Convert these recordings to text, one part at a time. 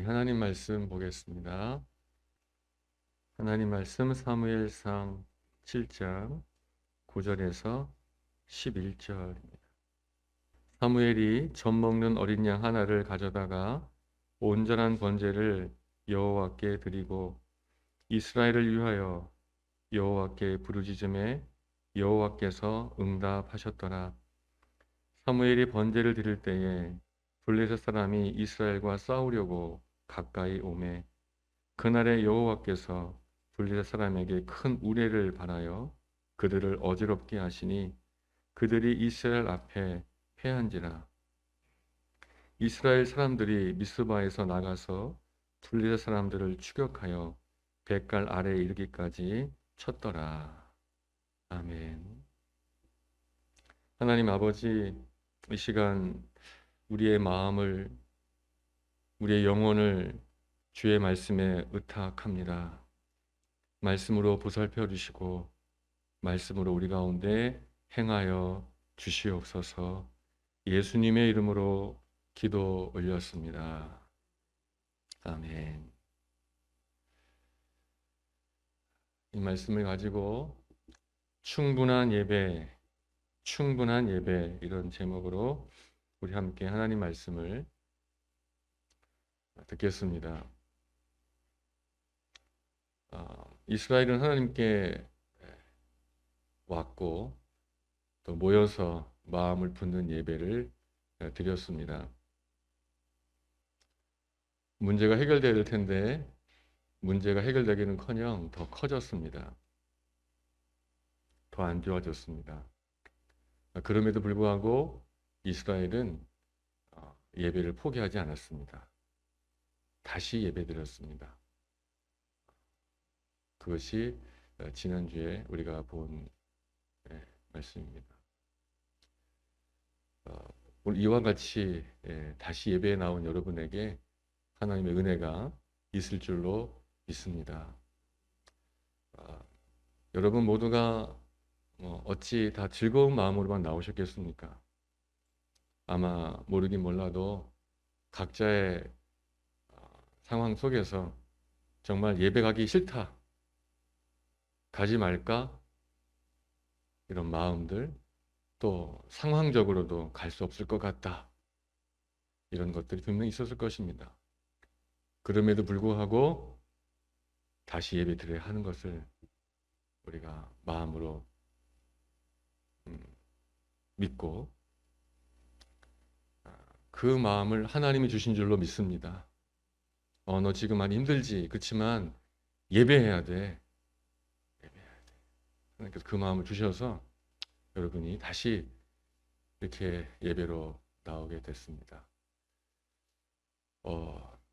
하나님 말씀 보겠습니다. 하나님 말씀 사무엘상 7장 9절에서 11절입니다. 사무엘이 젖 먹는 어린 양 하나를 가져다가 온전한 번제를 여호와께 드리고 이스라엘을 위하여 여호와께 부르짖음에 여호와께서 응답하셨더라. 사무엘이 번제를 드릴 때에 블레셋 사람이 이스라엘과 싸우려고 가까이 오매 그날에 여호와께서 블레셋 사람에게 큰 우레를 발하여 그들을 어지럽게 하시니 그들이 이스라엘 앞에 패한지라. 이스라엘 사람들이 미스바에서 나가서 블레셋 사람들을 추격하여 뱃갈 아래에 이르기까지 쳤더라. 아멘. 하나님 아버지, 이 시간 우리의 마음을, 우리의 영혼을 주의 말씀에 의탁합니다. 말씀으로 보살펴 주시고 말씀으로 우리 가운데 행하여 주시옵소서. 예수님의 이름으로 기도 올렸습니다. 아멘. 이 말씀을 가지고 충분한 예배 이런 제목으로 우리 함께 하나님 말씀을 듣겠습니다. 이스라엘은 하나님께 왔고 또 모여서 마음을 붓는 예배를 드렸습니다. 문제가 해결돼야 될 텐데 문제가 해결되기는커녕 더 커졌습니다. 더 안 좋아졌습니다. 그럼에도 불구하고 이스라엘은 예배를 포기하지 않았습니다. 다시 예배드렸습니다. 그것이 지난주에 우리가 본 말씀입니다. 오늘 이와 같이 다시 예배에 나온 여러분에게 하나님의 은혜가 있을 줄로 믿습니다. 여러분 모두가 어찌 다 즐거운 마음으로만 나오셨겠습니까? 아마 모르긴 몰라도 각자의 상황 속에서 정말 예배 가기 싫다, 가지 말까 이런 마음들, 또 상황적으로도 갈 수 없을 것 같다 이런 것들이 분명히 있었을 것입니다. 그럼에도 불구하고 다시 예배 드려야 하는 것을 우리가 마음으로 믿고 그 마음을 하나님이 주신 줄로 믿습니다. 너 지금 많이 힘들지? 그렇지만 예배해야 돼. 하나님께서 그 마음을 주셔서 여러분이 다시 이렇게 예배로 나오게 됐습니다.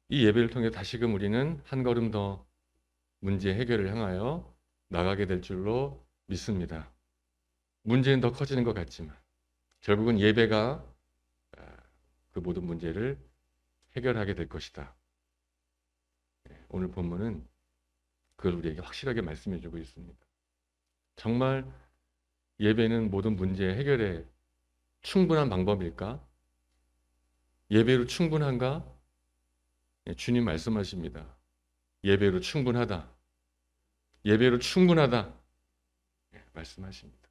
이 예배를 통해 다시금 우리는 한 걸음 더 문제 해결을 향하여 나가게 될 줄로 믿습니다. 문제는 더 커지는 것 같지만 결국은 예배가 그 모든 문제를 해결하게 될 것이다. 오늘 본문은 그걸 우리에게 확실하게 말씀해 주고 있습니다. 정말 예배는 모든 문제 해결에 충분한 방법일까? 예배로 충분한가? 주님 말씀하십니다. 예배로 충분하다. 예배로 충분하다. 말씀하십니다.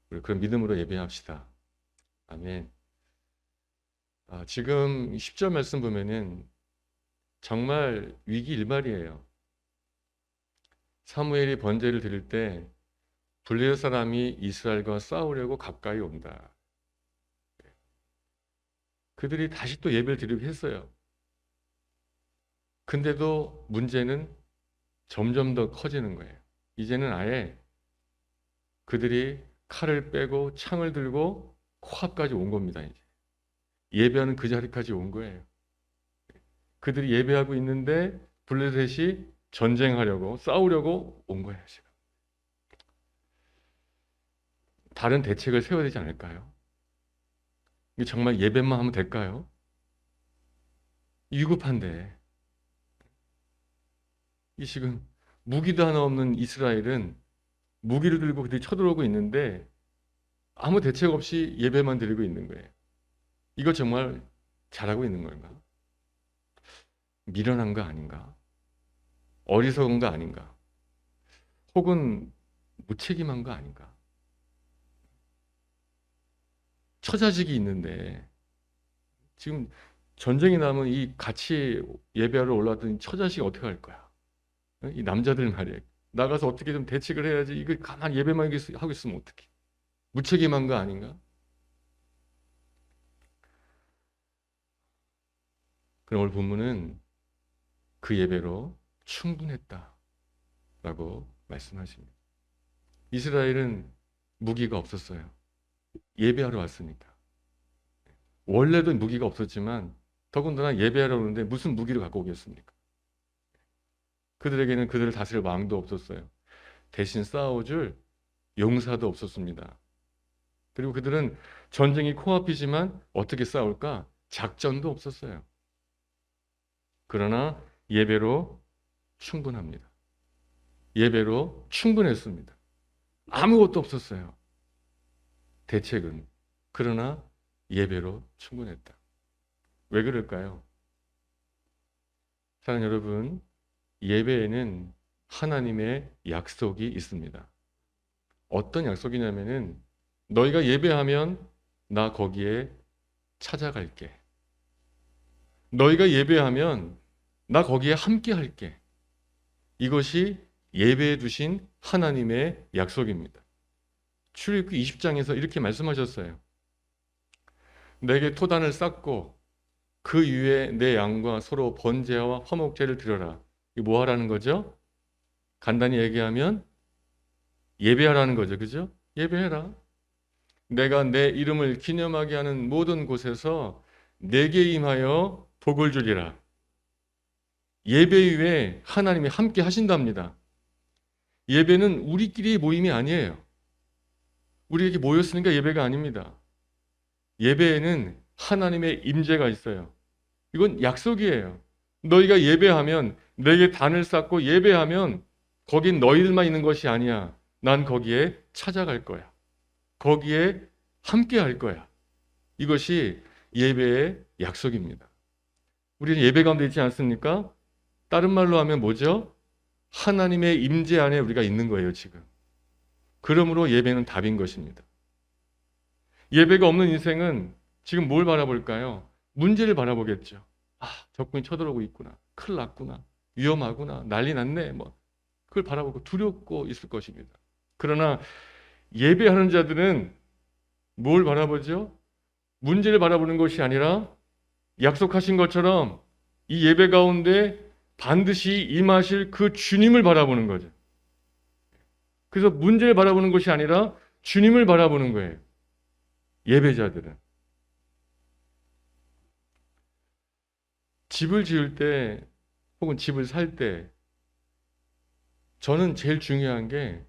우리 그런 믿음으로 예배합시다. 아멘. 지금 10절 말씀 보면은 정말 위기일말이에요. 사무엘이 번제를 드릴 때 블레셋 사람이 이스라엘과 싸우려고 가까이 온다. 그들이 다시 또 예배를 드리고 했어요. 근데도 문제는 점점 더 커지는 거예요. 이제는 아예 그들이 칼을 빼고 창을 들고 코앞까지 온 겁니다. 이제 예배하는 그 자리까지 온 거예요. 그들이 예배하고 있는데 블레셋이 전쟁하려고 싸우려고 온 거예요. 지금 다른 대책을 세워야 되지 않을까요? 이게 정말 예배만 하면 될까요? 위급한데 이 지금 무기도 하나 없는 이스라엘은 무기를 들고 그들이 쳐들어오고 있는데 아무 대책 없이 예배만 드리고 있는 거예요. 이거 정말 잘하고 있는 건가? 미련한 거 아닌가? 어리석은 거 아닌가? 혹은 무책임한 거 아닌가? 처자식이 있는데 지금 전쟁이 나면 이 같이 예배하러 올라왔던 처자식이 어떻게 할 거야? 이 남자들 말이야. 나가서 어떻게 좀 대책을 해야지. 이거 가만히 예배만 하고 있으면 어떡해? 무책임한 거 아닌가? 그럼 오늘 본문은 그 예배로 충분했다라고 말씀하십니다. 이스라엘은 무기가 없었어요. 예배하러 왔으니까. 원래도 무기가 없었지만 더군다나 예배하러 오는데 무슨 무기를 갖고 오겠습니까? 그들에게는 그들을 다스릴 왕도 없었어요. 대신 싸워줄 용사도 없었습니다. 그리고 그들은 전쟁이 코앞이지만 어떻게 싸울까? 작전도 없었어요. 그러나 예배로 충분합니다. 예배로 충분했습니다. 아무것도 없었어요. 대책은. 그러나 예배로 충분했다. 왜 그럴까요? 사랑하는 여러분, 예배에는 하나님의 약속이 있습니다. 어떤 약속이냐면은 너희가 예배하면 나 거기에 찾아갈게. 너희가 예배하면 나 거기에 함께 할게. 이것이 예배에 두신 하나님의 약속입니다. 출애굽기 20장에서 이렇게 말씀하셨어요. 내게 토단을 쌓고 그 위에 내 양과 서로 번제와 화목제를 드려라. 이거 뭐 하라는 거죠? 간단히 얘기하면 예배하라는 거죠. 그죠? 예배해라. 내가 내 이름을 기념하게 하는 모든 곳에서 내게 임하여 복을 주리라. 예배 위에 하나님이 함께 하신답니다. 예배는 우리끼리의 모임이 아니에요. 우리에게 모였으니까 예배가 아닙니다. 예배에는 하나님의 임재가 있어요. 이건 약속이에요. 너희가 예배하면 내게 단을 쌓고 예배하면 거긴 너희들만 있는 것이 아니야. 난 거기에 찾아갈 거야. 거기에 함께 할 거야. 이것이 예배의 약속입니다. 우리는 예배 가운데 있지 않습니까? 다른 말로 하면 뭐죠? 하나님의 임재 안에 우리가 있는 거예요, 지금. 그러므로 예배는 답인 것입니다. 예배가 없는 인생은 지금 뭘 바라볼까요? 문제를 바라보겠죠. 아, 적군이 쳐들어오고 있구나. 큰일 났구나. 위험하구나. 난리 났네. 뭐 그걸 바라보고 두렵고 있을 것입니다. 그러나 예배하는 자들은 뭘 바라보죠? 문제를 바라보는 것이 아니라 약속하신 것처럼 이 예배 가운데 반드시 임하실 그 주님을 바라보는 거죠. 그래서 문제를 바라보는 것이 아니라 주님을 바라보는 거예요. 예배자들은. 집을 지을 때 혹은 집을 살 때 저는 제일 중요한 게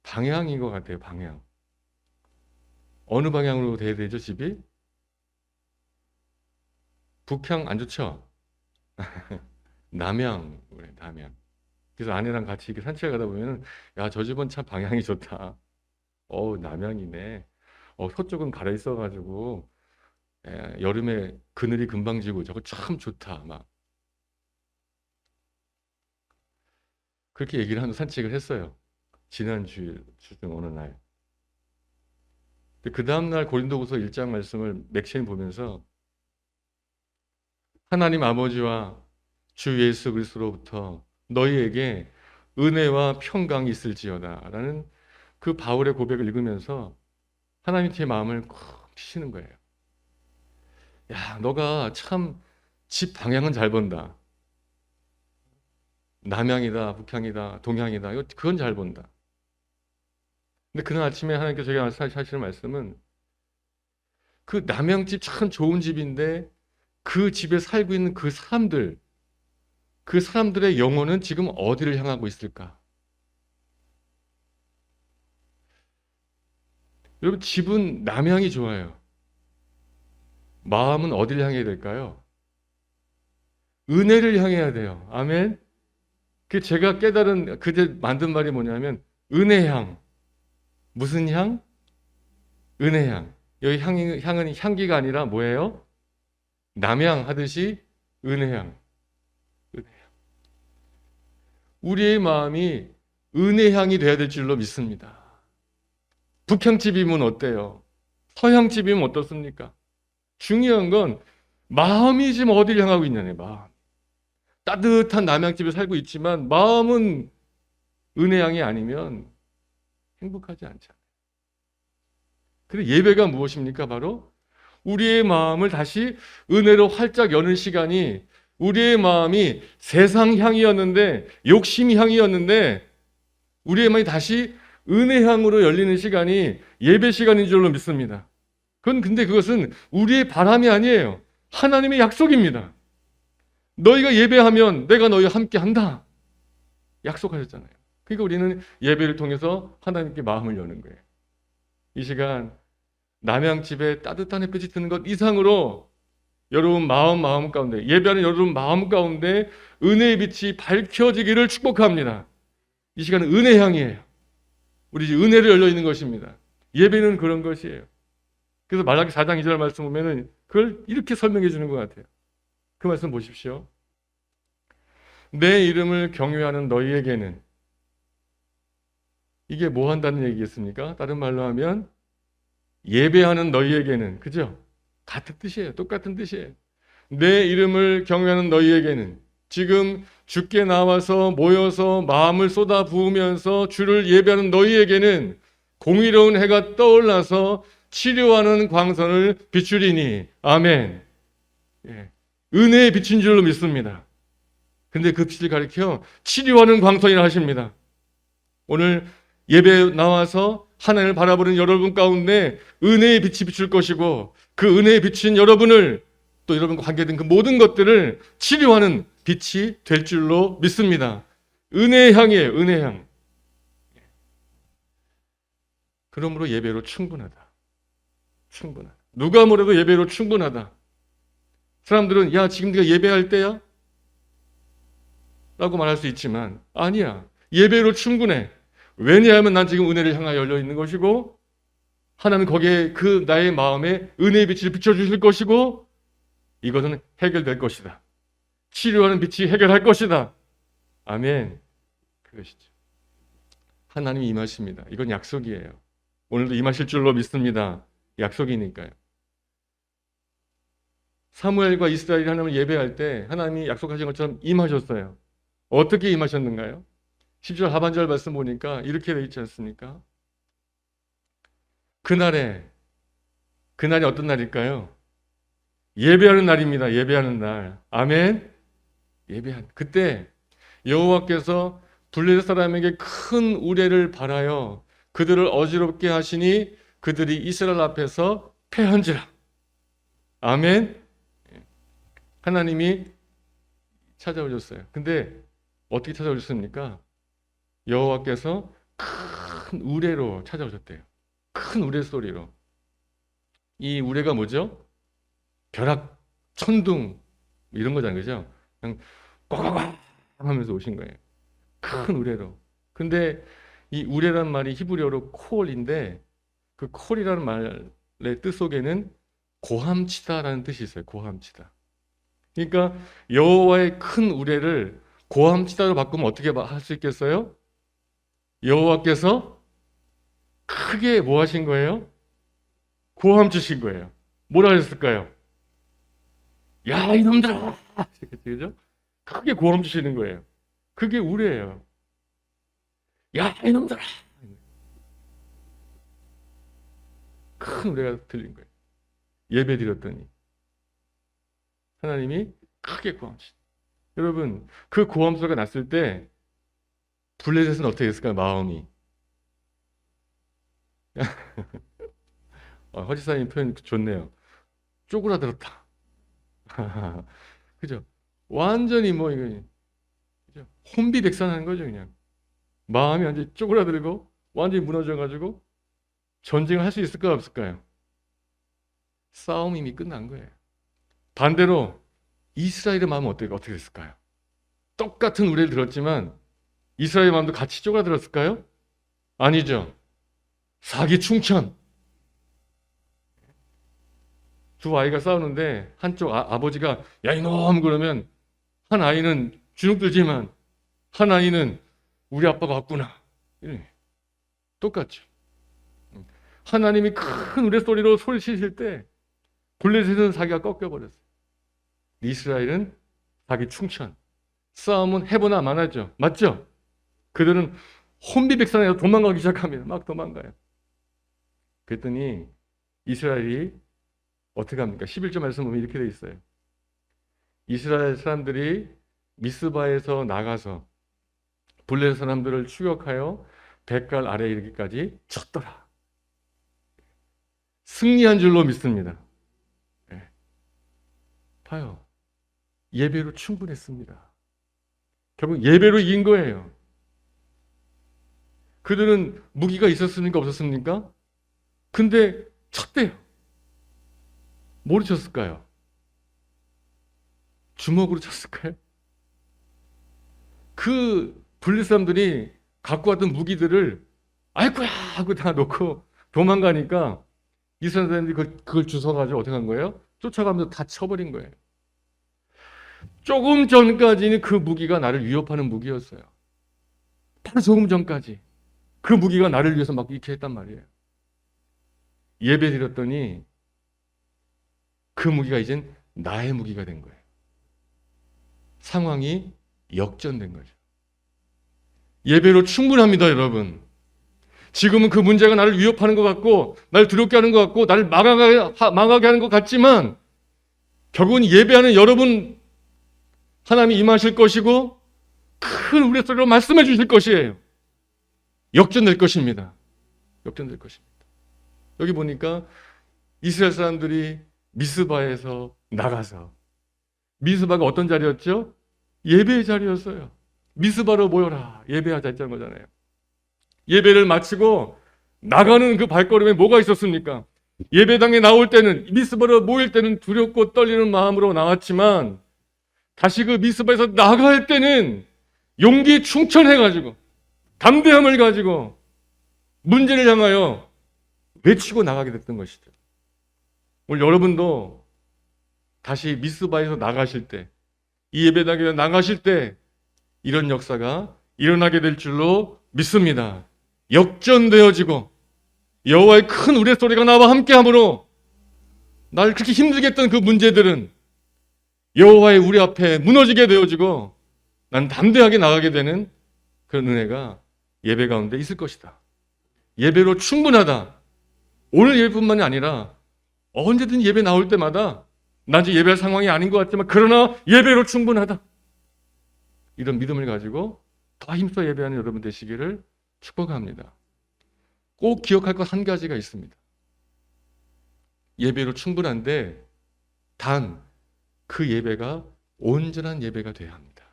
방향인 것 같아요. 방향. 어느 방향으로 돼야 되죠, 집이? 북향 안 좋죠? 남향, 그래, 남향. 그래서 아내랑 같이 이렇게 산책을 가다 보면은, 야, 저 집은 참 방향이 좋다. 남향이네. 서쪽은 가려 있어가지고, 여름에 그늘이 금방 지고 저거 참 좋다. 막. 그렇게 얘기를 하면서 산책을 했어요. 지난 주중 어느 날. 그 다음날 고린도후서 1장 말씀을 맥시인 보면서 하나님 아버지와 주 예수 그리스도로부터 너희에게 은혜와 평강이 있을지어다 라는 그 바울의 고백을 읽으면서 하나님 제 마음을 콕 치시는 거예요. 야, 너가 참 집 방향은 잘 본다. 남향이다, 북향이다, 동향이다. 그건 잘 본다. 근데 그날 아침에 하나님께서 제가 하시는 말씀은 그 남향집 참 좋은 집인데 그 집에 살고 있는 그 사람들의 영혼은 지금 어디를 향하고 있을까? 여러분, 집은 남향이 좋아요. 마음은 어디를 향해야 될까요? 은혜를 향해야 돼요. 아멘. 그 제가 깨달은 그제 만든 말이 뭐냐면 은혜향. 무슨 향? 은혜향. 여기 향은 향기가 아니라 뭐예요? 남향 하듯이 은혜향. 우리의 마음이 은혜향이 돼야 될 줄로 믿습니다. 북향집이면 어때요? 서향집이면 어떻습니까? 중요한 건 마음이 지금 어디를 향하고 있냐네, 마음. 따뜻한 남양집에 살고 있지만 마음은 은혜향이 아니면 행복하지 않잖아요. 그래서 예배가 무엇입니까? 바로 우리의 마음을 다시 은혜로 활짝 여는 시간이, 우리의 마음이 세상 향이었는데, 욕심 향이었는데 우리의 마음이 다시 은혜 향으로 열리는 시간이 예배 시간인 줄로 믿습니다. 근데 그것은 우리의 바람이 아니에요. 하나님의 약속입니다. 너희가 예배하면 내가 너희와 함께 한다. 약속하셨잖아요. 그러니까 우리는 예배를 통해서 하나님께 마음을 여는 거예요. 이 시간 남양집에 따뜻한 햇빛이 드는 것 이상으로 여러분 마음 가운데, 예배하는 여러분 마음 가운데 은혜의 빛이 밝혀지기를 축복합니다. 이 시간은 은혜 향이에요. 우리 집 은혜로 열려 있는 것입니다. 예배는 그런 것이에요. 그래서 말라기 4장 2절 말씀 보면은 그걸 이렇게 설명해 주는 것 같아요. 그 말씀 보십시오. 내 이름을 경외하는 너희에게는, 이게 뭐 한다는 얘기겠습니까? 다른 말로 하면 예배하는 너희에게는, 그죠? 같은 뜻이에요. 똑같은 뜻이에요. 내 이름을 경외하는 너희에게는, 지금 주께 나와서 모여서 마음을 쏟아 부으면서 주를 예배하는 너희에게는 공의로운 해가 떠올라서 치료하는 광선을 비추리니. 아멘. 예. 은혜의 빛인 줄로 믿습니다. 근데 그 빛을 가리켜 치료하는 광선이라 하십니다. 오늘 예배 나와서 하나님을 바라보는 여러분 가운데 은혜의 빛이 비출 것이고, 그 은혜의 빛인 여러분을, 또 여러분과 관계된 그 모든 것들을 치료하는 빛이 될 줄로 믿습니다. 은혜의 향이에요. 은혜의 향. 그러므로 예배로 충분하다. 충분하다. 누가 뭐래도 예배로 충분하다. 사람들은 야, 지금 네가 예배할 때야? 라고 말할 수 있지만 아니야. 예배로 충분해. 왜냐하면 난 지금 은혜를 향하여 열려 있는 것이고, 하나님은 거기에 그 나의 마음에 은혜의 빛을 비춰주실 것이고, 이것은 해결될 것이다. 치료하는 빛이 해결할 것이다. 아멘. 그것이죠. 하나님이 임하십니다. 이건 약속이에요. 오늘도 임하실 줄로 믿습니다. 약속이니까요. 사무엘과 이스라엘이 하나님을 예배할 때 하나님이 약속하신 것처럼 임하셨어요. 어떻게 임하셨는가요? 10절 하반절 말씀 보니까 이렇게 되어 있지 않습니까? 그날이 어떤 날일까요? 예배하는 날입니다. 예배하는 날. 아멘. 그때 여호와께서 블레셋 사람에게 큰 우레를 발하여 그들을 어지럽게 하시니 그들이 이스라엘 앞에서 패한지라. 아멘. 하나님이 찾아오셨어요. 근데 어떻게 찾아오셨습니까? 여호와께서 큰 우레로 찾아오셨대요. 큰 우레 소리로. 이 우레가 뭐죠? 벼락, 천둥 이런 거잖아요. 그죠? 그냥 꽉꽉꽉 하면서 오신 거예요. 큰 우레로. 근데 이 우레란 말이 히브리어로 콜인데, 그 콜이라는 말의 뜻 속에는 고함치다라는 뜻이 있어요. 고함치다. 그러니까 여호와의 큰 우레를 고함치다로 바꾸면 어떻게 할 수 있겠어요? 여호와께서 크게 뭐 하신 거예요? 고함치신 거예요. 뭐라 하셨을까요? 야, 이놈들아! 그죠? 크게 고함치시는 거예요. 그게 우레예요. 야, 이놈들아! 큰 우레가 들린 거예요. 예배 드렸더니 하나님이 크게 고함치신. 여러분, 그 고함 소리가 났을 때 블레셋은 어떻게 됐을까요? 마음이. 허지사님 표현 좋네요. 쪼그라들었다. 그죠? 완전히 뭐 이거 그죠? 혼비백산하는 거죠, 그냥. 마음이 완전히 쪼그라들고 완전히 무너져가지고 전쟁을 할 수 있을까요, 없을까요? 싸움이 이미 끝난 거예요. 반대로 이스라엘의 마음은 어떻게 됐을까요? 똑같은 우레를 들었지만 이스라엘의 마음도 같이 쪼그라들었을까요? 아니죠. 사기충천. 두 아이가 싸우는데 한쪽 아버지가 야 이놈 그러면 한 아이는 주눅들지만 하나이는 우리 아빠가 왔구나. 똑같죠. 하나님이 큰 우레소리로 소리치실 때 블레셋은 자기가 꺾여버렸어요. 이스라엘은 자기 충천. 싸움은 해보나 마나죠. 맞죠? 그들은 혼비백산해서 도망가기 시작합니다. 막 도망가요. 그랬더니 이스라엘이 어떻게 합니까? 11절 말씀 보면 이렇게 돼 있어요. 이스라엘 사람들이 미스바에서 나가서 블레셋 사람들을 추격하여 벳갈 아래에 이르기까지 쳤더라. 승리한 줄로 믿습니다. 네. 봐요. 예배로 충분했습니다. 결국 예배로 이긴 거예요. 그들은 무기가 있었습니까? 없었습니까? 근데 쳤대요. 뭐로 쳤을까요? 주먹으로 쳤을까요? 그 블레셋 사람들이 갖고 왔던 무기들을 아이고야 하고 다 놓고 도망가니까 이스라엘 사람들이 그걸 주워가지고 어떻게 한 거예요? 쫓아가면서 다 쳐버린 거예요. 조금 전까지는 그 무기가 나를 위협하는 무기였어요. 바로 조금 전까지 그 무기가 나를 위해서 막 이렇게 했단 말이에요. 예배 드렸더니 그 무기가 이젠 나의 무기가 된 거예요. 상황이 역전된 거죠. 예배로 충분합니다, 여러분. 지금은 그 문제가 나를 위협하는 것 같고 나를 두렵게 하는 것 같고 나를 망하게 하는 것 같지만 결국은 예배하는 여러분 하나님이 임하실 것이고 큰 우레소리로 말씀해 주실 것이에요. 역전될 것입니다. 역전될 것입니다. 여기 보니까 이스라엘 사람들이 미스바에서 나가서 미스바가 어떤 자리였죠? 예배의 자리였어요. 미스바로 모여라. 예배하자 했던 거잖아요. 예배를 마치고 나가는 그 발걸음에 뭐가 있었습니까? 예배당에 나올 때는 미스바로 모일 때는 두렵고 떨리는 마음으로 나왔지만 다시 그 미스바에서 나갈 때는 용기 충천해가지고 담대함을 가지고 문제를 향하여 외치고 나가게 됐던 것이죠. 오늘 여러분도 다시 미스바에서 나가실 때, 이 예배당에 나가실 때 이런 역사가 일어나게 될 줄로 믿습니다. 역전되어지고 여호와의 큰 우레소리가 나와 함께함으로 날 그렇게 힘들게 했던 그 문제들은 여호와의 우리 앞에 무너지게 되어지고 난 담대하게 나가게 되는 그런 은혜가 예배 가운데 있을 것이다. 예배로 충분하다. 오늘 예배뿐만이 아니라 언제든 예배 나올 때마다 난 지금 예배할 상황이 아닌 것 같지만 그러나 예배로 충분하다. 이런 믿음을 가지고 더 힘써 예배하는 여러분 되시기를 축복합니다. 꼭 기억할 것 한 가지가 있습니다. 예배로 충분한데 단 그 예배가 온전한 예배가 돼야 합니다.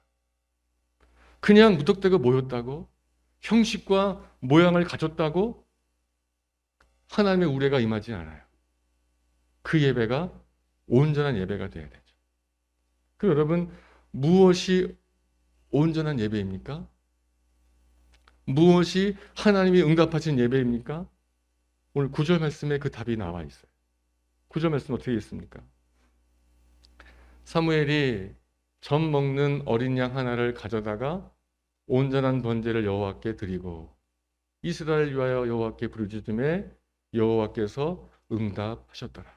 그냥 무턱대고 모였다고 형식과 모양을 가졌다고 하나님의 우레가 임하지 않아요. 그 예배가 온전한 예배가 돼야 되죠. 그럼 여러분 무엇이 온전한 예배입니까? 무엇이 하나님이 응답하신 예배입니까? 오늘 9절 말씀에 그 답이 나와 있어요. 9절 말씀 어떻게 있습니까? 사무엘이 젖 먹는 어린 양 하나를 가져다가 온전한 번제를 여호와께 드리고 이스라엘 위하여 여호와께 부르짖음에 여호와께서 응답하셨더라.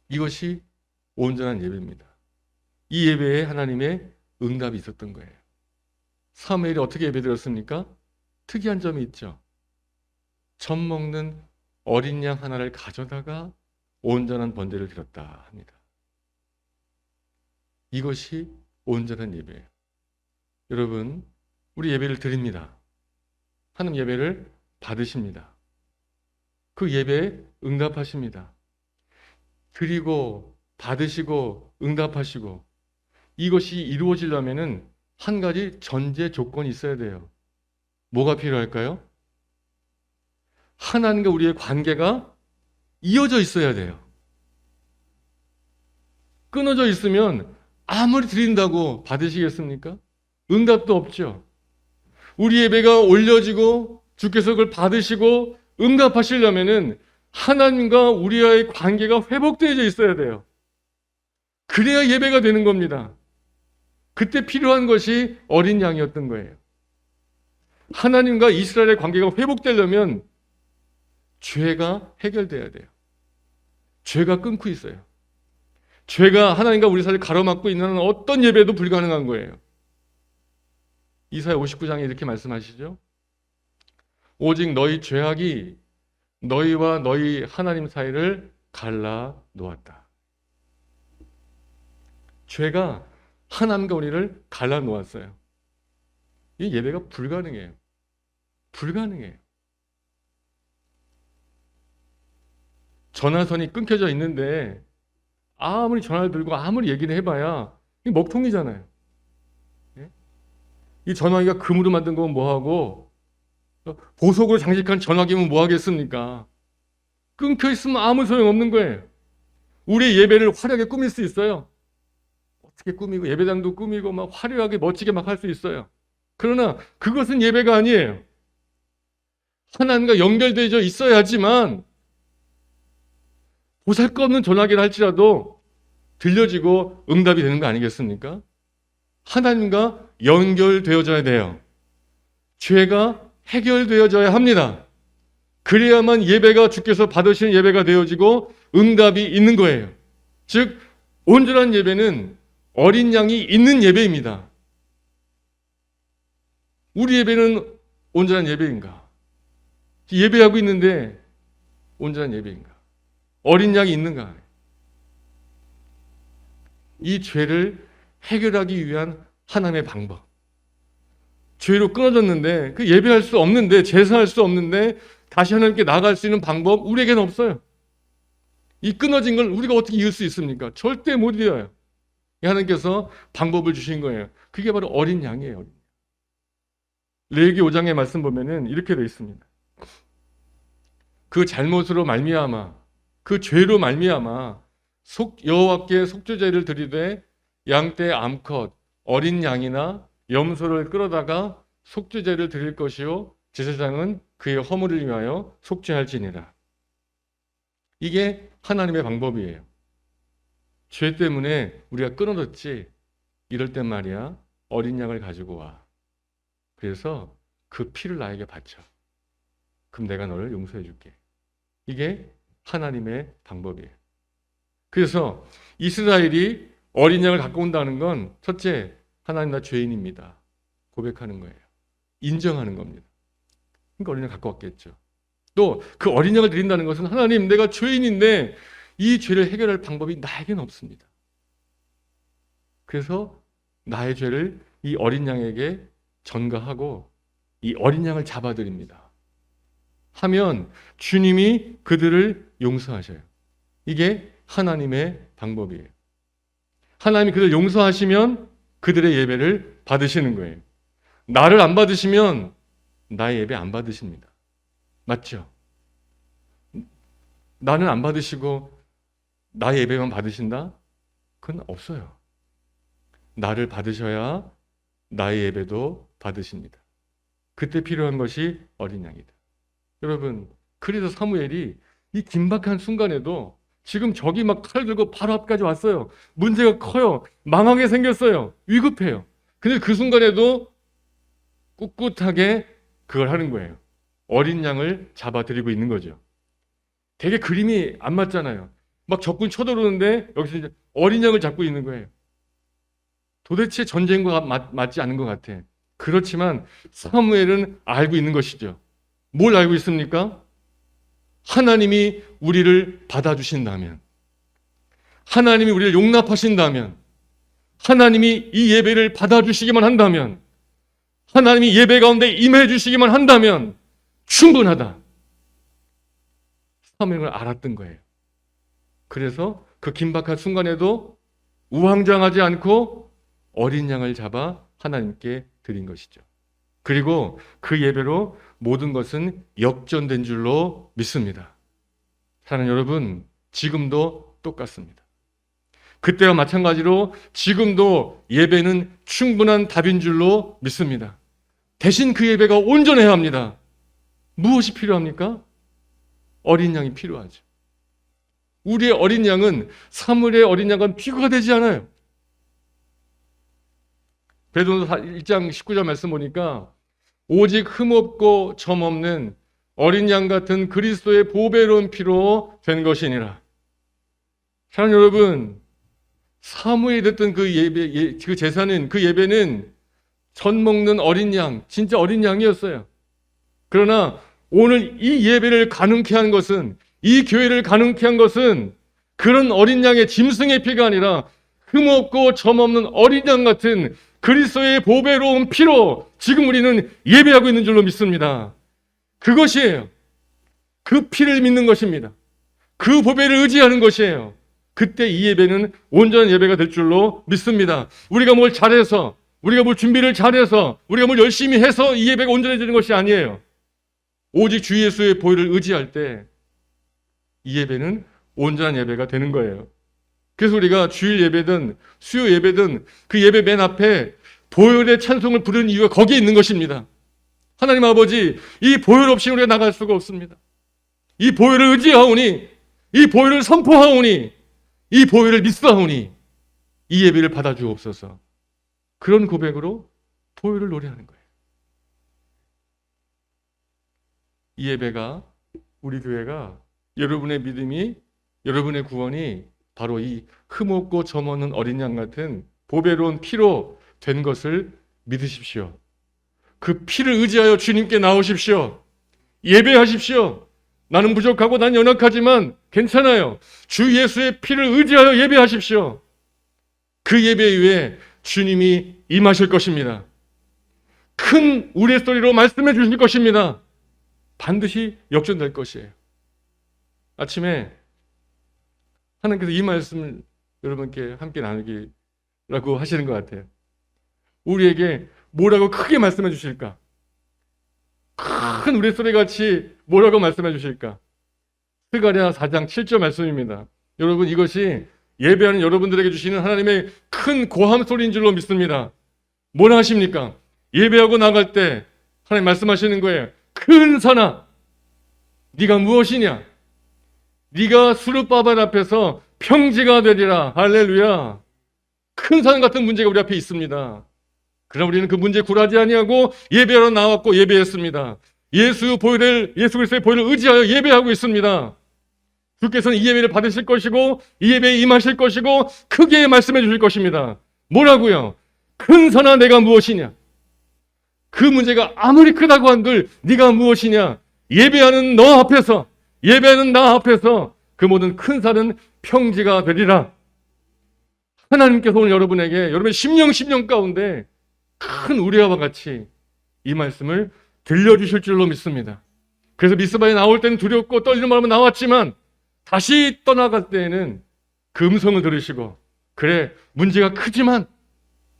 이것이 온전한 예배입니다. 이 예배에 하나님의 응답이 있었던 거예요. 사무엘이 어떻게 예배드렸습니까? 특이한 점이 있죠. 젖 먹는 어린 양 하나를 가져다가 온전한 번제를 드렸다 합니다. 이것이 온전한 예배예요. 여러분, 우리 예배를 드립니다. 하나님 예배를 받으십니다. 그 예배에 응답하십니다. 드리고 받으시고 응답하시고 이것이 이루어지려면은 한 가지 전제 조건이 있어야 돼요. 뭐가 필요할까요? 하나님과 우리의 관계가 이어져 있어야 돼요. 끊어져 있으면 아무리 드린다고 받으시겠습니까? 응답도 없죠. 우리 예배가 올려지고 주께서 그걸 받으시고 응답하시려면은 하나님과 우리와의 관계가 회복되어져 있어야 돼요. 그래야 예배가 되는 겁니다. 그때 필요한 것이 어린 양이었던 거예요. 하나님과 이스라엘의 관계가 회복되려면 죄가 해결돼야 돼요. 죄가 끊고 있어요. 죄가 하나님과 우리 사이를 가로막고 있는 어떤 예배도 불가능한 거예요. 이사야 59장에 이렇게 말씀하시죠. 오직 너희 죄악이 너희와 너희 하나님 사이를 갈라 놓았다. 죄가 하나님과 우리를 갈라 놓았어요. 이 예배가 불가능해요. 불가능해요. 전화선이 끊겨져 있는데 아무리 전화를 들고 아무리 얘기를 해봐야 이 먹통이잖아요. 예? 이 전화기가 금으로 만든 건 뭐하고 보석으로 장식한 전화기면 뭐 하겠습니까? 끊겨 있으면 아무 소용없는 거예요. 우리의 예배를 화려하게 꾸밀 수 있어요. 어떻게 꾸미고 예배당도 꾸미고 막 화려하게 멋지게 막 할 수 있어요. 그러나 그것은 예배가 아니에요. 하나님과 연결되어 있어야지만 보잘것없는 전화기를 할지라도 들려지고 응답이 되는 거 아니겠습니까? 하나님과 연결되어져야 돼요. 죄가 해결되어져야 합니다. 그래야만 예배가 주께서 받으시는 예배가 되어지고 응답이 있는 거예요. 즉 온전한 예배는 어린 양이 있는 예배입니다. 우리 예배는 온전한 예배인가? 예배하고 있는데 온전한 예배인가? 어린 양이 있는가? 이 죄를 해결하기 위한 하나님의 방법. 죄로 끊어졌는데 그 예배할 수 없는데 제사할 수 없는데 다시 하나님께 나아갈 수 있는 방법 우리에게는 없어요. 이 끊어진 걸 우리가 어떻게 이을 수 있습니까? 절대 못 이어요. 하나님께서 방법을 주신 거예요. 그게 바로 어린 양이에요. 레위기 5장의 말씀 보면은 이렇게 되어 있습니다. 그 잘못으로 말미암아 그 죄로 말미암아 여호와께 속죄제를 드리되 양떼 암컷 어린 양이나 염소를 끌어다가 속죄제를 드릴 것이요 제사장은 그의 허물을 위하여 속죄할지니라. 이게 하나님의 방법이에요. 죄 때문에 우리가 끊어졌지. 이럴 땐 말이야 어린 양을 가지고 와. 그래서 그 피를 나에게 바쳐. 그럼 내가 너를 용서해 줄게. 이게 하나님의 방법이에요. 그래서 이스라엘이 어린 양을 갖고 온다는 건 첫째, 하나님 나 죄인입니다. 고백하는 거예요. 인정하는 겁니다. 그러니까 어린 양 갖고 왔겠죠. 또 그 어린 양을 드린다는 것은 하나님 내가 죄인인데 이 죄를 해결할 방법이 나에게는 없습니다. 그래서 나의 죄를 이 어린 양에게 전가하고 이 어린 양을 잡아드립니다. 하면 주님이 그들을 용서하셔요. 이게 하나님의 방법이에요. 하나님이 그들을 용서하시면 그들의 예배를 받으시는 거예요. 나를 안 받으시면 나의 예배 안 받으십니다. 맞죠? 나는 안 받으시고 나의 예배만 받으신다? 그건 없어요. 나를 받으셔야 나의 예배도 받으십니다. 그때 필요한 것이 어린 양이다. 여러분, 그래서 사무엘이 이 긴박한 순간에도 지금 적이 막 칼 들고 바로 앞까지 왔어요. 문제가 커요. 망하게 생겼어요. 위급해요. 근데 그 순간에도 꿋꿋하게 그걸 하는 거예요. 어린 양을 잡아들이고 있는 거죠. 되게 그림이 안 맞잖아요. 막 적군이 쳐들어오는데 여기서 이제 어린 양을 잡고 있는 거예요. 도대체 전쟁과 맞지 않은 것 같아. 그렇지만 사무엘은 알고 있는 것이죠. 뭘 알고 있습니까? 하나님이 우리를 받아주신다면, 하나님이 우리를 용납하신다면, 하나님이 이 예배를 받아주시기만 한다면, 하나님이 예배 가운데 임해 주시기만 한다면 충분하다. 사무엘은 알았던 거예요. 그래서 그 긴박한 순간에도 우왕좌왕하지 않고 어린 양을 잡아 하나님께 드린 것이죠. 그리고 그 예배로 모든 것은 역전된 줄로 믿습니다. 사랑하는 여러분, 지금도 똑같습니다. 그때와 마찬가지로 지금도 예배는 충분한 답인 줄로 믿습니다. 대신 그 예배가 온전해야 합니다. 무엇이 필요합니까? 어린 양이 필요하죠. 우리의 어린 양은 사무엘의 어린 양과는 비교가 되지 않아요. 베드로서 1장 19절 말씀 보니까 오직 흠없고 점없는 어린 양 같은 그리스도의 보배로운 피로 된 것이니라. 사랑하는 여러분, 사무엘이 됐던 그 예배, 그 제사는, 그 예배는 젖 먹는 어린 양, 진짜 어린 양이었어요. 그러나 오늘 이 예배를 가능케 한 것은, 이 교회를 가능케 한 것은 그런 어린 양의 짐승의 피가 아니라 흠없고 점없는 어린 양 같은 그리스도의 보배로운 피로 지금 우리는 예배하고 있는 줄로 믿습니다. 그것이에요. 그 피를 믿는 것입니다. 그 보배를 의지하는 것이에요. 그때 이 예배는 온전한 예배가 될 줄로 믿습니다. 우리가 뭘 잘해서, 우리가 뭘 준비를 잘해서, 우리가 뭘 열심히 해서 이 예배가 온전해지는 것이 아니에요. 오직 주 예수의 보혈을 의지할 때 이 예배는 온전한 예배가 되는 거예요. 그래서 우리가 주일 예배든 수요 예배든 그 예배 맨 앞에 보혈의 찬송을 부르는 이유가 거기에 있는 것입니다. 하나님 아버지, 이 보혈 없이 우리가 나갈 수가 없습니다. 이 보혈을 의지하오니, 이 보혈을 선포하오니, 이 보혈을 믿사오니 이 예배를 받아주옵소서. 그런 고백으로 보혈을 노래하는 거예요. 이 예배가, 우리 교회가, 여러분의 믿음이, 여러분의 구원이 바로 이 흠없고 점없는 어린 양 같은 보배로운 피로 된 것을 믿으십시오. 그 피를 의지하여 주님께 나오십시오. 예배하십시오. 나는 부족하고 난 연약하지만 괜찮아요. 주 예수의 피를 의지하여 예배하십시오. 그 예배 위에 주님이 임하실 것입니다. 큰 우레소리로 말씀해 주실 것입니다. 반드시 역전될 것이에요. 아침에 하나님께서 이 말씀을 여러분께 함께 나누기라고 하시는 것 같아요. 우리에게 뭐라고 크게 말씀해 주실까? 큰 우레소리 같이 뭐라고 말씀해 주실까? 스가랴 4장 7절 말씀입니다. 여러분, 이것이 예배하는 여러분들에게 주시는 하나님의 큰 고함 소리인 줄로 믿습니다. 뭐라 하십니까? 예배하고 나갈 때 하나님 말씀하시는 거예요. 큰 산아, 네가 무엇이냐? 네가 수르바벨 앞에서 평지가 되리라. 할렐루야. 큰 산 같은 문제가 우리 앞에 있습니다. 그러나 우리는 그 문제에 굴하지 아니하고 예배하러 나왔고 예배했습니다. 예수 그리스도의 보혈을 의지하여 예배하고 있습니다. 주께서는 이 예배를 받으실 것이고 이 예배에 임하실 것이고 크게 말씀해 주실 것입니다. 뭐라고요? 큰 산아, 내가 무엇이냐? 그 문제가 아무리 크다고 한들 네가 무엇이냐? 예배하는 너 앞에서, 예배하는 나 앞에서 그 모든 큰 산은 평지가 되리라. 하나님께서 오늘 여러분의 심령 가운데 큰 우레와 같이 이 말씀을 들려주실 줄로 믿습니다. 그래서 미스바에 나올 때는 두렵고 떨리는 마음으로 나왔지만 다시 떠나갈 때에는 그 음성을 들으시고, 그래, 문제가 크지만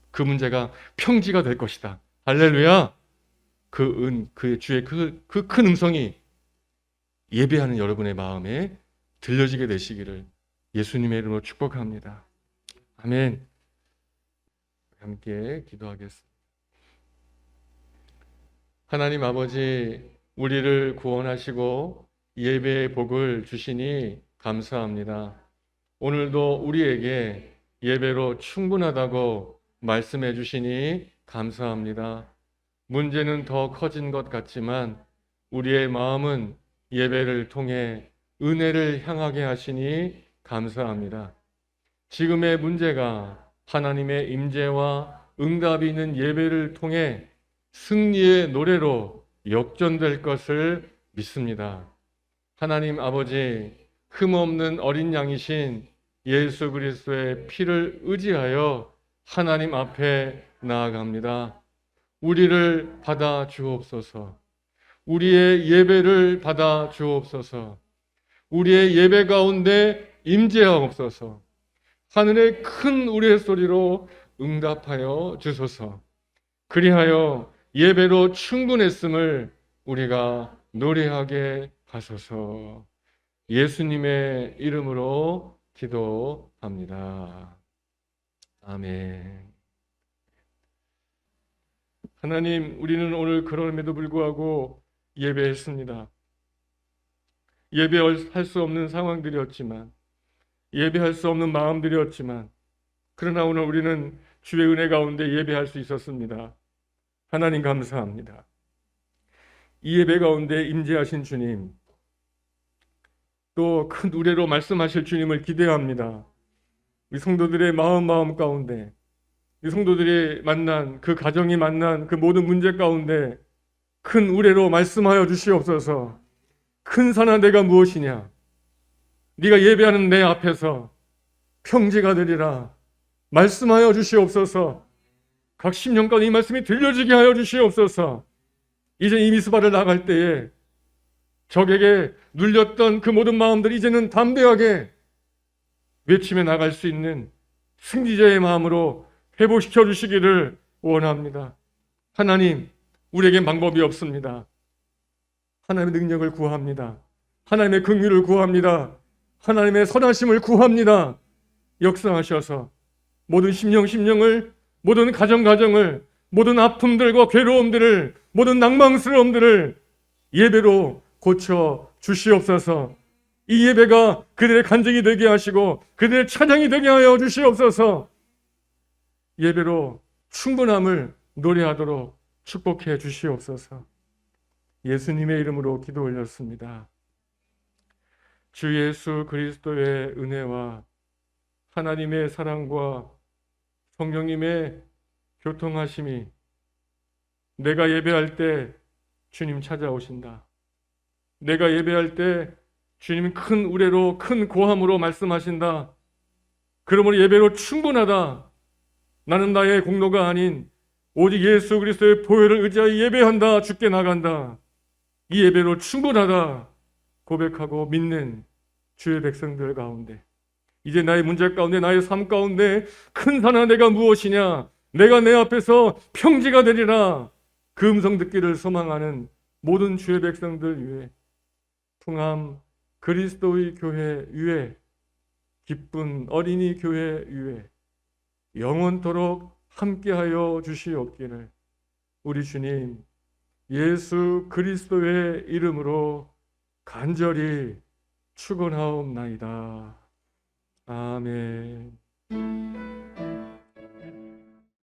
그 문제가 평지가 될 것이다. 할렐루야. 그 주의 그 큰 음성이 예배하는 여러분의 마음에 들려지게 되시기를 예수님의 이름으로 축복합니다. 아멘. 함께 기도하겠습니다. 하나님 아버지, 우리를 구원하시고 예배의 복을 주시니 감사합니다. 오늘도 우리에게 예배로 충분하다고 말씀해 주시니 감사합니다. 문제는 더 커진 것 같지만 우리의 마음은 예배를 통해 은혜를 향하게 하시니 감사합니다. 지금의 문제가 하나님의 임재와 응답이 있는 예배를 통해 승리의 노래로 역전될 것을 믿습니다. 하나님 아버지, 흠없는 어린 양이신 예수 그리스도의 피를 의지하여 하나님 앞에 나아갑니다. 우리를 받아 주옵소서. 우리의 예배를 받아 주옵소서. 우리의 예배 가운데 임재하옵소서. 하늘의 큰 우리의 소리로 응답하여 주소서. 그리하여 예배로 충분했음을 우리가 노래하게 하소서. 예수님의 이름으로 기도합니다. 아멘. 하나님, 우리는 오늘 그럼에도 불구하고 예배했습니다. 예배할 수 없는 상황들이었지만, 예배할 수 없는 마음들이었지만, 그러나 오늘 우리는 주의 은혜 가운데 예배할 수 있었습니다. 하나님 감사합니다. 이 예배 가운데 임재하신 주님, 또 큰 우레로 말씀하실 주님을 기대합니다. 우리 성도들의 마음 가운데, 우리 성도들이 만난 그 가정이 만난 그 모든 문제 가운데 큰 우레로 말씀하여 주시옵소서. 큰 산아 내가 무엇이냐? 네가 예배하는 내 앞에서 평지가 되리라. 말씀하여 주시옵소서. 각 심령간 이 말씀이 들려지게 하여 주시옵소서. 이제 이 미스바를 나갈 때에 적에게 눌렸던 그 모든 마음들이 이제는 담대하게 외치며 나갈 수 있는 승리자의 마음으로 회복시켜 주시기를 원합니다. 하나님, 우리에겐 방법이 없습니다. 하나님의 능력을 구합니다. 하나님의 긍휼을 구합니다. 하나님의 선하심을 구합니다. 역사하셔서 모든 심령을, 모든 가정을, 모든 아픔들과 괴로움들을, 모든 낭망스러움들을 예배로 고쳐 주시옵소서. 이 예배가 그들의 간증이 되게 하시고 그들의 찬양이 되게 하여 주시옵소서. 예배로 충분함을 노래하도록 축복해 주시옵소서. 예수님의 이름으로 기도 올렸습니다. 주 예수 그리스도의 은혜와 하나님의 사랑과 성령님의 교통하심이 내가 예배할 때 주님 찾아오신다. 내가 예배할 때 주님 큰 우레로 큰 고함으로 말씀하신다. 그러므로 예배로 충분하다. 나는 나의 공로가 아닌 오직 예수 그리스도의 보혈을 의지하여 예배한다. 주께 나간다. 이 예배로 충분하다 고백하고 믿는 주의 백성들 가운데 이제 나의 문제 가운데 나의 삶 가운데 큰 산아 내가 무엇이냐? 내가 내 앞에서 평지가 되리라. 그 음성 듣기를 소망하는 모든 주의 백성들 위해 풍암 그리스도의 교회 위에 기쁜 어린이 교회 위에 영원토록 함께하여 주시옵기를 우리 주님 예수 그리스도의 이름으로 간절히 축원하옵나이다. 아멘.